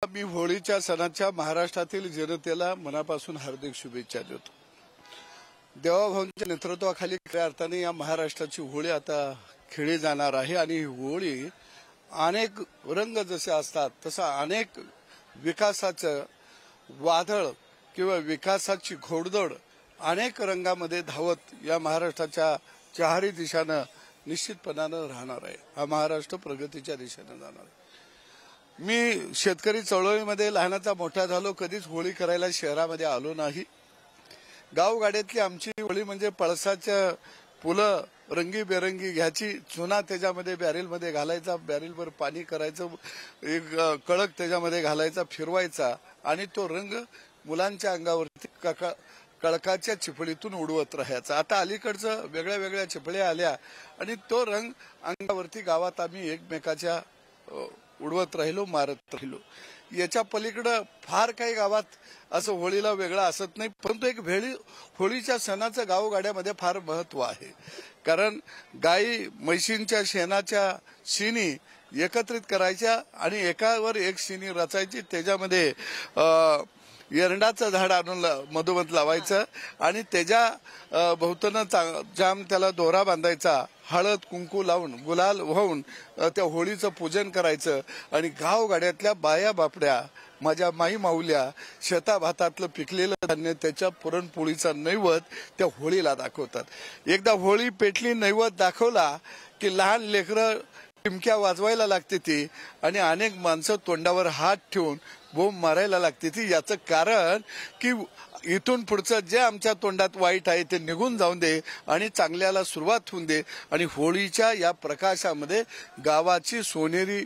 मी होळीच्या सणाच्या महाराष्ट्रातील जनतेला मनापासून हार्दिक शुभेच्छा देतो। देवाभाऊंच्या नेतृत्वाखाली खऱ्या अर्थाने या महाराष्ट्राची होळी आता खेळली जाणार आहे आणि ही होळी अनेक रंग जसे असतात तसा अनेक विकासाचं वादळ किंवा विकासाची घोडदौड अनेक रंगामध्ये धावत या महाराष्ट्राच्या चारही दिशांना निश्चितपणाने राहणार आहे। हा महाराष्ट्र प्रगतीच्या दिशेने जाणार आहे। मी शेतकरी चळवळीमध्ये लहानाचा मोठा झालो, कधीच होळी करायला शहरामध्ये आलो नाही। गावगाड्यातली आमची होळी म्हणजे पळसाच्या फुलं रंगीबेरंगी घ्यायची, चुना त्याच्यामध्ये बॅरेलमध्ये घालायचा, बॅरेलवर पाणी करायचं, एक कळक त्याच्यामध्ये घालायचा, फिरवायचा आणि तो रंग मुलांच्या अंगावरती कळकाच्या चिपळीतून उडवत राहायचा। आता अलीकडचं वेगळ्या वेगळ्या चिपळ्या आल्या आणि तो रंग अंगावरती गावात आम्ही एकमेकाच्या उडवत राहिलो, मारत राहिलो। याच्या पलीकडे फार काही गावात असं होळीला वेगळं असत नाही, परंतु एक होळीच्या सणाचं गावगाड्यामध्ये फार महत्व आहे। कारण गाई म्हशींच्या शेणाच्या शिनी एकत्रित करायच्या आणि एकावर एक शिनी रचायची, त्याच्यामध्ये एरंडाचं झाड आणून मधोमध लावायचं आणि त्याच्या भोवतानं जाम त्याला दोरा बांधायचा, हळद कुंकू लावून गुलाल वाहून त्या होळीचं पूजन करायचं आणि गावगाड्यातल्या बाया बापड्या माझ्या माई माऊल्या शेताभातातलं पिकलेलं धान्य त्याच्या पुरणपोळीचा नैवेद्य त्या होळीला दाखवतात। एकदा होळी पेटली, नैवेद्य दाखवला की लहान लेकरं टिमक्या वाजवायला लागते ती आणि अनेक माणसं तोंडावर हात ठेवून बोंब मारायला लागते ती। याचं कारण की इथून पुढचं जे आमच्या तोंडात वाईट आहे ते निघून जाऊन दे आणि चांगल्याला सुरुवात होऊन दे आणि होळीच्या या प्रकाशामध्ये गावाची सोनेरी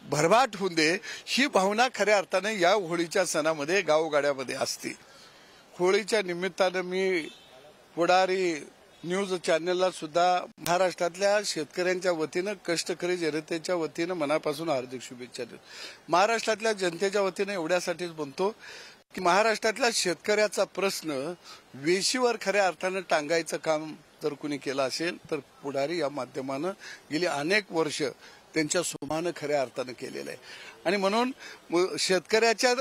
भरभाट होऊन दे, ही भावना खऱ्या अर्थाने या होळीच्या सणामध्ये गावगाड्यामध्ये असते। होळीच्या निमित्तानं मी पुढारी न्यूज चॅनलला सुद्धा महाराष्ट्रातल्या शेतकऱ्यांच्या वतीनं, कष्टकरी जनतेच्या वतीनं मनापासून हार्दिक शुभेच्छा देतो। महाराष्ट्रातल्या जनतेच्या वतीनं एवढ्यासाठीच म्हणतो की महाराष्ट्रातल्या शेतकऱ्याचा प्रश्न वेशीवर खऱ्या अर्थानं टांगायचं काम जर कुणी केलं असेल तर पुढारी या माध्यमानं गेली अनेक वर्ष त्यांच्या सुमानं खऱ्या अर्थानं केलेलं आहे। आणि म्हणून शेतकऱ्याच्या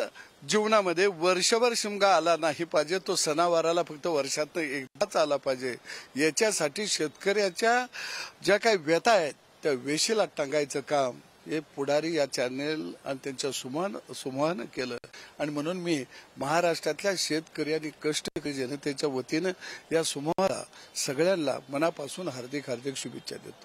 जीवनामध्ये वर्षभर शिमगा आला नाही पाहिजे, तो सणावाराला फक्त वर्षातनं एकदाच आला पाहिजे। याच्यासाठी शेतकऱ्याच्या ज्या काही व्यथा आहेत त्या वेशीला टांगायचं काम हे पुढारी या चॅनेल आणि त्यांच्या समूहानं केलं आणि म्हणून मी महाराष्ट्रातल्या शेतकरी आणि कष्टकरी जनतेच्या वतीनं या समूहाला सगळ्यांना मनापासून हार्दिक शुभेच्छा देतो।